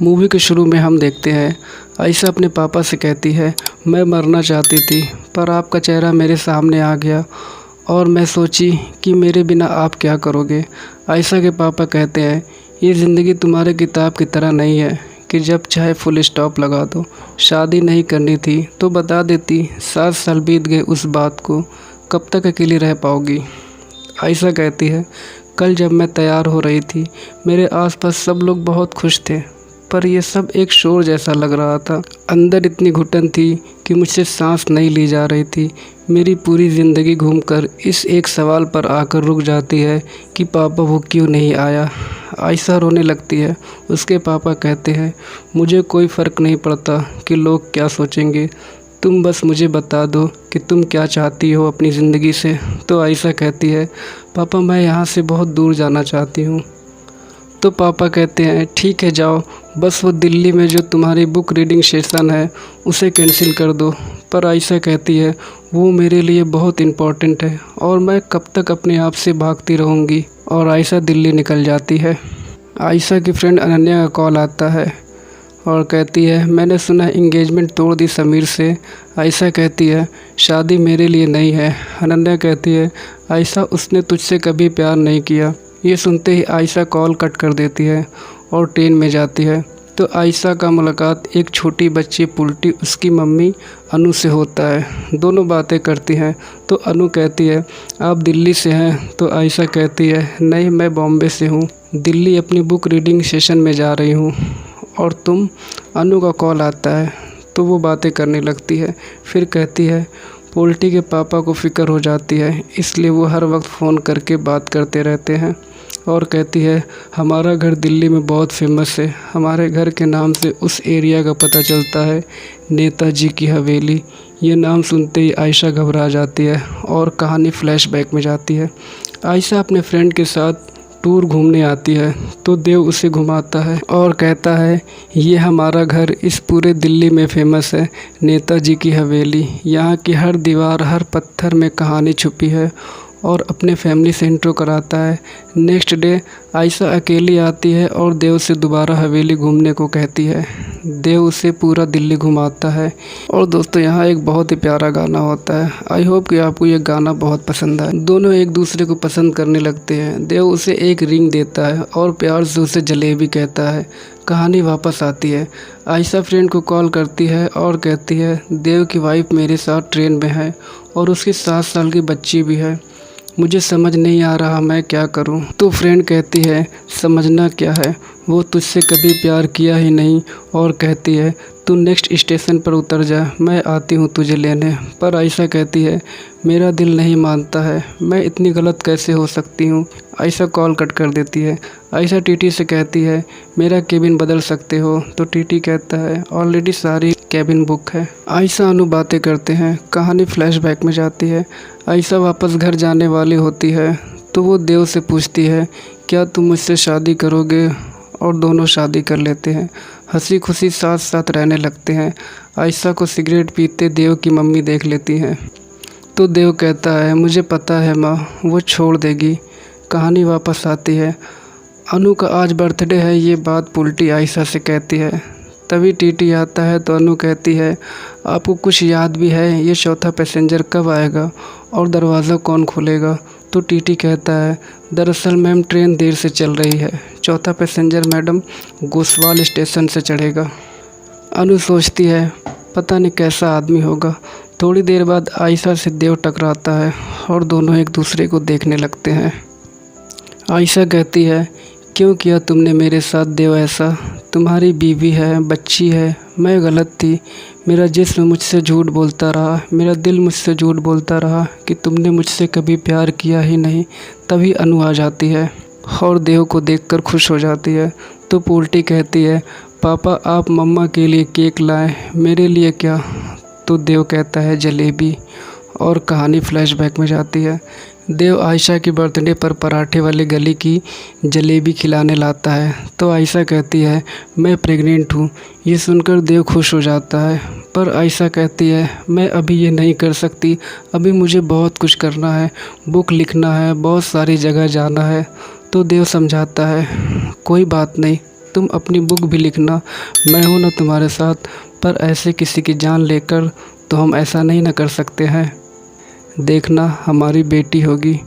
Movie के शुरू में हम देखते हैं आयशा अपने पापा से कहती है, मैं मरना चाहती थी पर आपका चेहरा मेरे सामने आ गया और मैं सोची कि मेरे बिना आप क्या करोगे। आयशा के पापा कहते हैं, ये ज़िंदगी तुम्हारे किताब की तरह नहीं है कि जब चाहे फुल स्टॉप लगा दो। शादी नहीं करनी थी तो बता देती, 7 साल बीत गए उस बात को, कब तक अकेली रह पाओगी। आयशा कहती है, कल जब मैं तैयार हो रही थी मेरे आसपास सब लोग बहुत खुश थे, पर यह सब एक शोर जैसा लग रहा था। अंदर इतनी घुटन थी कि मुझसे सांस नहीं ली जा रही थी। मेरी पूरी ज़िंदगी घूमकर इस एक सवाल पर आकर रुक जाती है कि पापा वो क्यों नहीं आया। आयशा रोने लगती है। उसके पापा कहते हैं, मुझे कोई फ़र्क नहीं पड़ता कि लोग क्या सोचेंगे, तुम बस मुझे बता दो कि तुम क्या चाहती हो अपनी ज़िंदगी से। तो आयशा कहती है, पापा मैं यहाँ से बहुत दूर जाना चाहती हूँ। तो पापा कहते हैं, ठीक है जाओ, बस वो दिल्ली में जो तुम्हारी बुक रीडिंग सेशन है उसे कैंसिल कर दो। पर आयशा कहती है, वो मेरे लिए बहुत इम्पोर्टेंट है और मैं कब तक अपने आप से भागती रहूँगी। और आयशा दिल्ली निकल जाती है। आयशा की फ्रेंड अनन्या का कॉल आता है और कहती है, मैंने सुना इंगेजमेंट तोड़ दी समीर से। आयशा कहती है, शादी मेरे लिए नहीं है। अनन्या कहती है, आयशा उसने तुझसे कभी प्यार नहीं किया। ये सुनते ही आयशा कॉल कट कर देती है और ट्रेन में जाती है। तो आयशा का मुलाकात एक छोटी बच्ची पुल्टी उसकी मम्मी अनु से होता है। दोनों बातें करती हैं। तो अनु कहती है, आप दिल्ली से हैं? तो आयशा कहती है, नहीं मैं बॉम्बे से हूँ, दिल्ली अपनी बुक रीडिंग सेशन में जा रही हूँ। और तुम? अनु का कॉल आता है तो वो बातें करने लगती है। फिर कहती है, पोल्टी के पापा को फ़िक्र हो जाती है इसलिए वो हर वक्त फ़ोन करके बात करते रहते हैं। और कहती है, हमारा घर दिल्ली में बहुत फेमस है, हमारे घर के नाम से उस एरिया का पता चलता है, नेताजी की हवेली। ये नाम सुनते ही आयशा घबरा जाती है और कहानी फ्लैशबैक में जाती है। आयशा अपने फ्रेंड के साथ टूर घूमने आती है तो देव उसे घुमाता है और कहता है, ये हमारा घर इस पूरे दिल्ली में फेमस है, नेताजी की हवेली। यहाँ की हर दीवार हर पत्थर में कहानी छुपी है। और अपने फैमिली से इंट्रो कराता है। नेक्स्ट डे आयशा अकेली आती है और देव से दोबारा हवेली घूमने को कहती है। देव उसे पूरा दिल्ली घुमाता है। और दोस्तों यहाँ एक बहुत ही प्यारा गाना होता है। आई होप कि आपको ये गाना बहुत पसंद आए। दोनों एक दूसरे को पसंद करने लगते हैं। देव उसे एक रिंग देता है और प्यार से उसे जलेबी कहता है। कहानी वापस आती है। आयशा फ्रेंड को कॉल करती है और कहती है, देव की वाइफ मेरे साथ ट्रेन में है और उसकी 7 साल की बच्ची भी है, मुझे समझ नहीं आ रहा मैं क्या करूं। तो फ्रेंड कहती है, समझना क्या है, वो तुझसे कभी प्यार किया ही नहीं। और कहती है, तू नेक्स्ट स्टेशन पर उतर जा, मैं आती हूँ तुझे लेने। पर आयशा कहती है, मेरा दिल नहीं मानता है, मैं इतनी गलत कैसे हो सकती हूँ। आयशा कॉल कट कर देती है। आयशा टीटी से कहती है, मेरा केबिन बदल सकते हो। तो टीटी कहता है, ऑलरेडी सारी केबिन बुक है। आयशा अनु बातें करते हैं। कहानी फ्लैशबैक में जाती है। आयशा वापस घर जाने वाली होती है तो वो देव से पूछती है, क्या तुम मुझसे शादी करोगे। और दोनों शादी कर लेते हैं। हंसी खुशी साथ साथ रहने लगते हैं। आयशा को सिगरेट पीते देव की मम्मी देख लेती हैं तो देव कहता है, मुझे पता है माँ, वो छोड़ देगी। कहानी वापस आती है। अनु का आज बर्थडे है, ये बात पुल्टी आयशा से कहती है। तभी टीटी आता है तो अनु कहती है, आपको कुछ याद भी है, ये चौथा पैसेंजर कब आएगा और दरवाज़ा कौन खोलेगा। तो टीटी कहता है, दरअसल मैम ट्रेन देर से चल रही है, चौथा पैसेंजर मैडम गोसवाल स्टेशन से चढ़ेगा। अनु सोचती है, पता नहीं कैसा आदमी होगा। थोड़ी देर बाद आयशा से देव टकराता है और दोनों एक दूसरे को देखने लगते हैं। आयशा कहती है, क्यों किया तुमने मेरे साथ देव ऐसा, तुम्हारी बीवी है, बच्ची है, मैं गलत थी। मेरा जिस्म मुझसे झूठ बोलता रहा, मेरा दिल मुझसे झूठ बोलता रहा कि तुमने मुझसे कभी प्यार किया ही नहीं। तभी अनु आ जाती है और देव को देखकर खुश हो जाती है। तो पोल्टी कहती है, पापा आप मम्मा के लिए केक लाएं, मेरे लिए क्या। तो देव कहता है, जलेबी। और कहानी फ्लैशबैक में जाती है। देव आयशा की बर्थडे पर पराठे वाली गली की जलेबी खिलाने लाता है तो आयशा कहती है, मैं प्रेग्नेंट हूँ। ये सुनकर देव खुश हो जाता है। पर आयशा कहती है, मैं अभी ये नहीं कर सकती, अभी मुझे बहुत कुछ करना है, बुक लिखना है, बहुत सारी जगह जाना है। तो देव समझाता है, कोई बात नहीं, तुम अपनी बुक भी लिखना, मैं हूँ ना तुम्हारे साथ। पर ऐसे किसी की जान लेकर तो हम ऐसा नहीं ना कर सकते हैं। देखना हमारी बेटी होगी।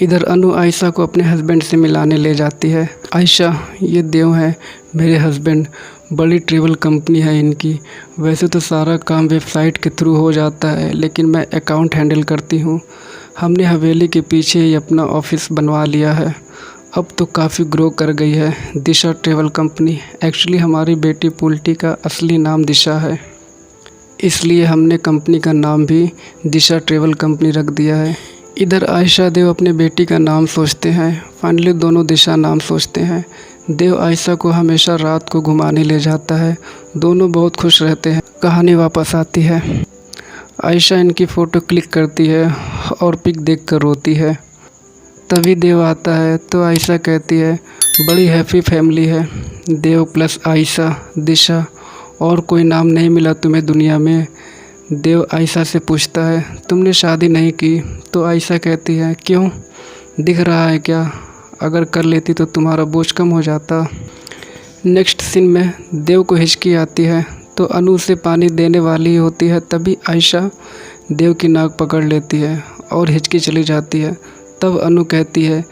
इधर अनु आयशा को अपने हस्बैंड से मिलाने ले जाती है। आयशा, ये देव है मेरे हस्बैंड, बड़ी ट्रैवल कंपनी है इनकी। वैसे तो सारा काम वेबसाइट के थ्रू हो जाता है, लेकिन मैं अकाउंट हैंडल करती हूँ। हमने हवेली के पीछे ही अपना ऑफिस बनवा लिया है। अब तो काफ़ी ग्रो कर गई है दिशा ट्रैवल कंपनी। एक्चुअली हमारी बेटी पुल्टी का असली नाम दिशा है, इसलिए हमने कंपनी का नाम भी दिशा ट्रैवल कंपनी रख दिया है। इधर आयशा देव अपने बेटी का नाम सोचते हैं। फाइनली दोनों दिशा नाम सोचते हैं। देव आयशा को हमेशा रात को घुमाने ले जाता है। दोनों बहुत खुश रहते हैं। कहानी वापस आती है। आयशा इनकी फ़ोटो क्लिक करती है और पिक देखकर रोती है। तभी देव आता है तो आयशा कहती है, बड़ी हैप्पी फैमिली है, देव प्लस आयशा, दिशा, और कोई नाम नहीं मिला तुम्हें दुनिया में। देव आयशा से पूछता है, तुमने शादी नहीं की? तो आयशा कहती है, क्यों, दिख रहा है क्या? अगर कर लेती तो तुम्हारा बोझ कम हो जाता। नेक्स्ट सीन में देव को हिचकी आती है तो अनु से पानी देने वाली होती है। तभी आयशा देव की नाक पकड़ लेती है और हिचकी चली जाती है। तब अनु कहती है,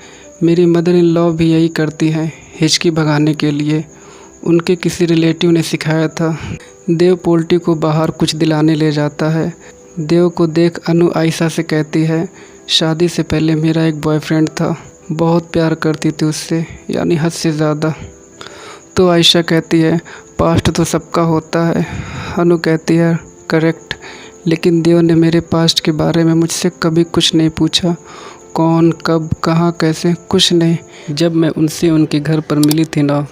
मेरी मदर इन लॉ भी यही करती हैं हिचकी भगाने के लिए, उनके किसी रिलेटिव ने सिखाया था। देव पोल्टी को बाहर कुछ दिलाने ले जाता है। देव को देख अनु आयशा से कहती है, शादी से पहले मेरा एक बॉयफ्रेंड था, बहुत प्यार करती थी उससे, यानी हद से ज़्यादा। तो आयशा कहती है, पास्ट तो सबका होता है। अनु कहती है, करेक्ट, लेकिन देव ने मेरे पास्ट के बारे में मुझसे कभी कुछ नहीं पूछा। कौन, कब, कहाँ, कैसे, कुछ नहीं। जब मैं उनसे उनके घर पर मिली थी ना,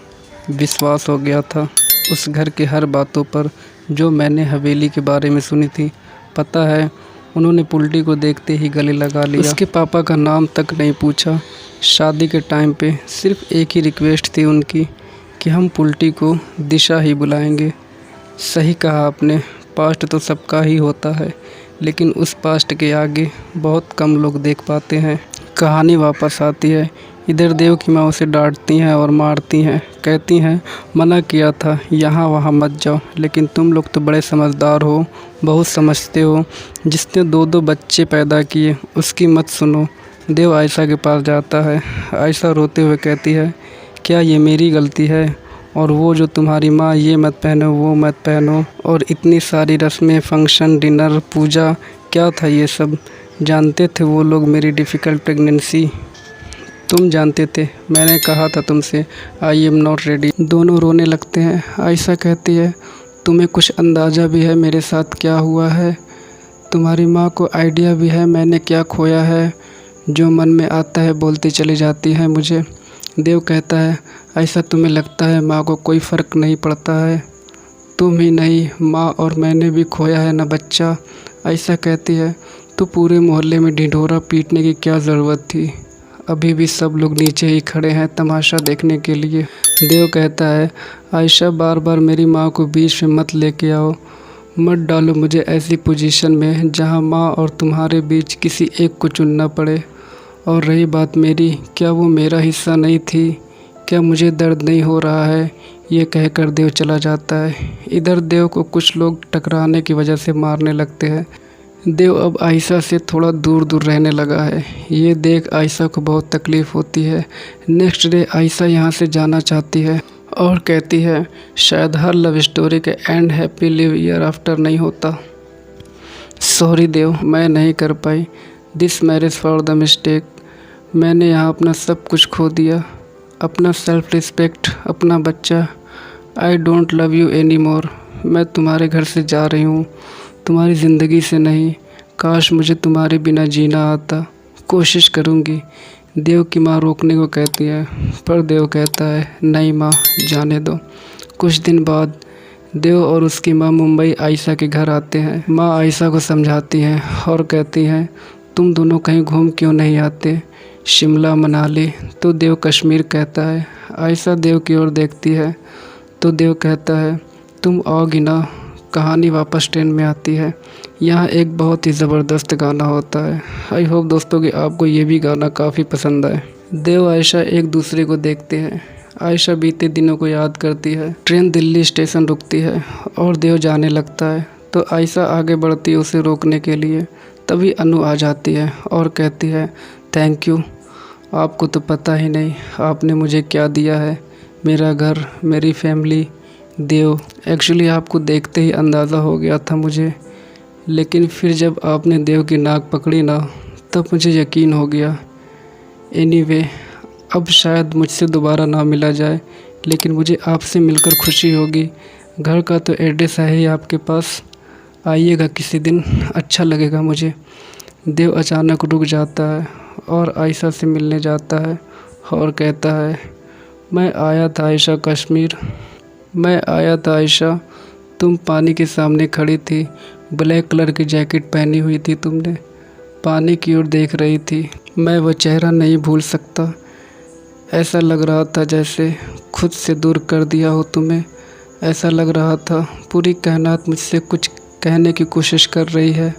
विश्वास हो गया था उस घर के हर बातों पर जो मैंने हवेली के बारे में सुनी थी। पता है, उन्होंने पुल्टी को देखते ही गले लगा लिया। उसके पापा का नाम तक नहीं पूछा। शादी के टाइम पे सिर्फ एक ही रिक्वेस्ट थी उनकी कि हम पुल्टी को दिशा ही बुलाएंगे। सही कहा आपने, पास्ट तो सबका ही होता है, लेकिन उस पास्ट के आगे बहुत कम लोग देख पाते हैं। कहानी वापस आती है। इधर देव की माँ उसे डांटती हैं और मारती हैं। कहती हैं, मना किया था यहाँ वहाँ मत जाओ, लेकिन तुम लोग तो बड़े समझदार हो, बहुत समझते हो। जिसने 2-2 बच्चे पैदा किए उसकी मत सुनो। देव आयशा के पास जाता है। आयशा रोते हुए कहती है, क्या ये मेरी गलती है? और वो जो तुम्हारी माँ, ये मत पहनो, वो मत पहनो, और इतनी सारी रस्में, फंक्शन, डिनर, पूजा, क्या था ये सब? जानते थे वो लोग मेरी डिफ़िकल्ट प्रेगनेंसी? तुम जानते थे, मैंने कहा था तुमसे, आई एम नॉट रेडी। दोनों रोने लगते हैं। आयशा कहती है, तुम्हें कुछ अंदाज़ा भी है मेरे साथ क्या हुआ है? तुम्हारी माँ को आइडिया भी है मैंने क्या खोया है? जो मन में आता है बोलती चली जाती है मुझे। देव कहता है, ऐसा तुम्हें लगता है माँ को कोई फ़र्क नहीं पड़ता है? तुम ही नहीं, माँ और मैंने भी खोया है ना बच्चा। ऐसा कहती है, तो पूरे मोहल्ले में ढिंढोरा पीटने की क्या ज़रूरत थी? अभी भी सब लोग नीचे ही खड़े हैं तमाशा देखने के लिए। देव कहता है, आयशा बार बार मेरी माँ को बीच में मत लेके आओ, मत डालो मुझे ऐसी पोजीशन में जहाँ माँ और तुम्हारे बीच किसी एक को चुनना पड़े। और रही बात मेरी, क्या वो मेरा हिस्सा नहीं थी? क्या मुझे दर्द नहीं हो रहा है? ये कहकर देव चला जाता है। इधर देव को कुछ लोग टकराने की वजह से मारने लगते हैं। देव अब आयशा से थोड़ा दूर दूर रहने लगा है। ये देख आयशा को बहुत तकलीफ़ होती है। नेक्स्ट डे आयशा यहाँ से जाना चाहती है और कहती है, शायद हर लव स्टोरी के end happily ever after नहीं होता। सॉरी देव, मैं नहीं कर पाई। This marriage for the mistake. मैंने यहाँ अपना सब कुछ खो दिया, अपना सेल्फ रिस्पेक्ट, अपना बच्चा। I don't love you any more. मैं तुम्हारे घर से जा रही हूँ, तुम्हारी ज़िंदगी से नहीं। काश मुझे तुम्हारे बिना जीना आता। कोशिश करूँगी। देव की माँ रोकने को कहती है, पर देव कहता है, नहीं माँ, जाने दो। कुछ दिन बाद देव और उसकी माँ मुंबई आयशा के घर आते हैं। माँ आयशा को समझाती हैं और कहती हैं, तुम दोनों कहीं घूम क्यों नहीं आते, शिमला, मनाली? तो देव कश्मीर कहता है। आयशा देव की ओर देखती है तो देव कहता है, तुम आओगी ना? कहानी वापस ट्रेन में आती है। यहाँ एक बहुत ही ज़बरदस्त गाना होता है। आई होप दोस्तों कि आपको ये भी गाना काफ़ी पसंद आए। देव आयशा एक दूसरे को देखते हैं। आयशा बीते दिनों को याद करती है। ट्रेन दिल्ली स्टेशन रुकती है और देव जाने लगता है तो आयशा आगे बढ़ती है उसे रोकने के लिए। तभी अनु आ जाती है और कहती है, थैंक यू। आपको तो पता ही नहीं आपने मुझे क्या दिया है, मेरा घर, मेरी फैमिली। देव, एक्चुअली आपको देखते ही अंदाज़ा हो गया था मुझे, लेकिन फिर जब आपने देव की नाक पकड़ी ना तब मुझे यकीन हो गया। एनीवे, अब शायद मुझसे दोबारा ना मिला जाए, लेकिन मुझे आपसे मिलकर खुशी होगी। घर का तो एड्रेस है ही आपके पास, आइएगा किसी दिन, अच्छा लगेगा मुझे। देव अचानक रुक जाता है और आयशा से मिलने जाता है और कहता है, मैं आया था आयशा कश्मीर, मैं आया था आयशा। तुम पानी के सामने खड़ी थी, ब्लैक कलर की जैकेट पहनी हुई थी तुमने, पानी की ओर देख रही थी। मैं वो चेहरा नहीं भूल सकता। ऐसा लग रहा था जैसे खुद से दूर कर दिया हो तुम्हें। ऐसा लग रहा था पूरी कायनात मुझसे कुछ कहने की कोशिश कर रही है,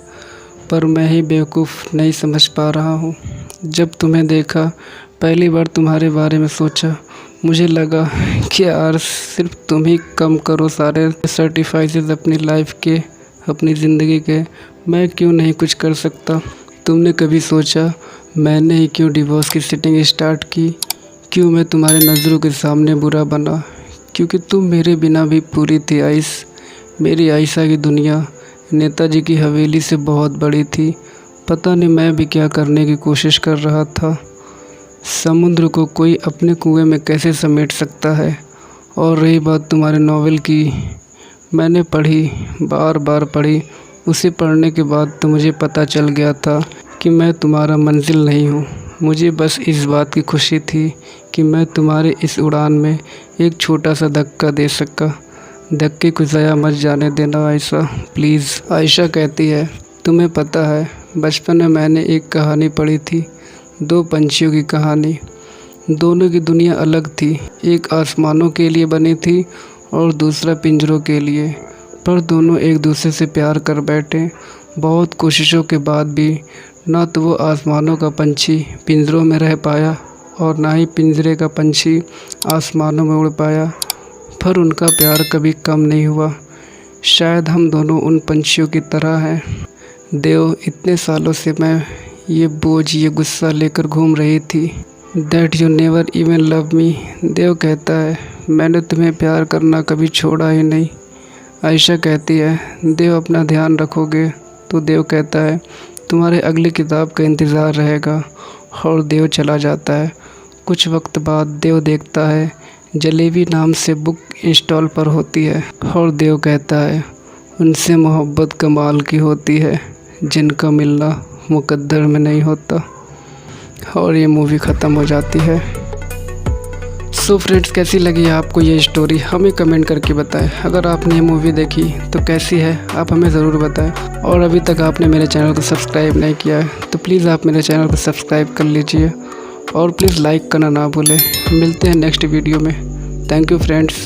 पर मैं ही बेवकूफ़ नहीं समझ पा रहा हूँ। जब तुम्हें देखा, पहली बार तुम्हारे बारे में सोचा, मुझे लगा कि यार सिर्फ तुम ही कम करो सारे सर्टिफाइसेस अपनी लाइफ के, अपनी ज़िंदगी के। मैं क्यों नहीं कुछ कर सकता? तुमने कभी सोचा मैंने ही क्यों डिवोर्स की सेटिंग स्टार्ट की? क्यों मैं तुम्हारे नज़रों के सामने बुरा बना? क्योंकि तुम मेरे बिना भी पूरी थी आइस। मेरी आयशा की दुनिया नेताजी की हवेली से बहुत बड़ी थी। पता नहीं मैं भी क्या करने की कोशिश कर रहा था। समुद्र को कोई अपने कुएं में कैसे समेट सकता है? और रही बात तुम्हारे नॉवेल की, मैंने पढ़ी, बार बार पढ़ी। उसे पढ़ने के बाद तो मुझे पता चल गया था कि मैं तुम्हारा मंजिल नहीं हूँ। मुझे बस इस बात की खुशी थी कि मैं तुम्हारे इस उड़ान में एक छोटा सा धक्का दे सका। धक्के को ज़ाया मत जाने देना आयशा, प्लीज़। आयशा कहती है, तुम्हें पता है बचपन में मैंने एक कहानी पढ़ी थी, दो पंछियों की कहानी। दोनों की दुनिया अलग थी, एक आसमानों के लिए बनी थी और दूसरा पिंजरों के लिए, पर दोनों एक दूसरे से प्यार कर बैठे। बहुत कोशिशों के बाद भी ना तो वो आसमानों का पंछी पिंजरों में रह पाया और ना ही पिंजरे का पंछी आसमानों में उड़ पाया, पर उनका प्यार कभी कम नहीं हुआ। शायद हम दोनों उन पंछियों की तरह हैं। देव, इतने सालों से मैं ये बोझ, ये गुस्सा लेकर घूम रही थी, that you never even love me. Dev कहता है, मैंने तुम्हें प्यार करना कभी छोड़ा ही नहीं। आयशा कहती है, देव अपना ध्यान रखोगे? तो देव कहता है, तुम्हारे अगली किताब का इंतज़ार रहेगा। और देव चला जाता है। कुछ वक्त बाद देव देखता है जलेबी नाम से बुक इंस्टॉल पर होती है और देव कहता है, उनसे मोहब्बत कमाल की होती है जिनका मिलना मुकद्दर में नहीं होता। और ये मूवी ख़त्म हो जाती है। सो फ्रेंड्स, कैसी लगी आपको ये स्टोरी हमें कमेंट करके बताएं। अगर आपने ये मूवी देखी तो कैसी है आप हमें ज़रूर बताएं। और अभी तक आपने मेरे चैनल को सब्सक्राइब नहीं किया है तो प्लीज़ आप मेरे चैनल को सब्सक्राइब कर लीजिए और प्लीज़ लाइक करना ना भूलें। मिलते हैं नेक्स्ट वीडियो में। Thank you friends.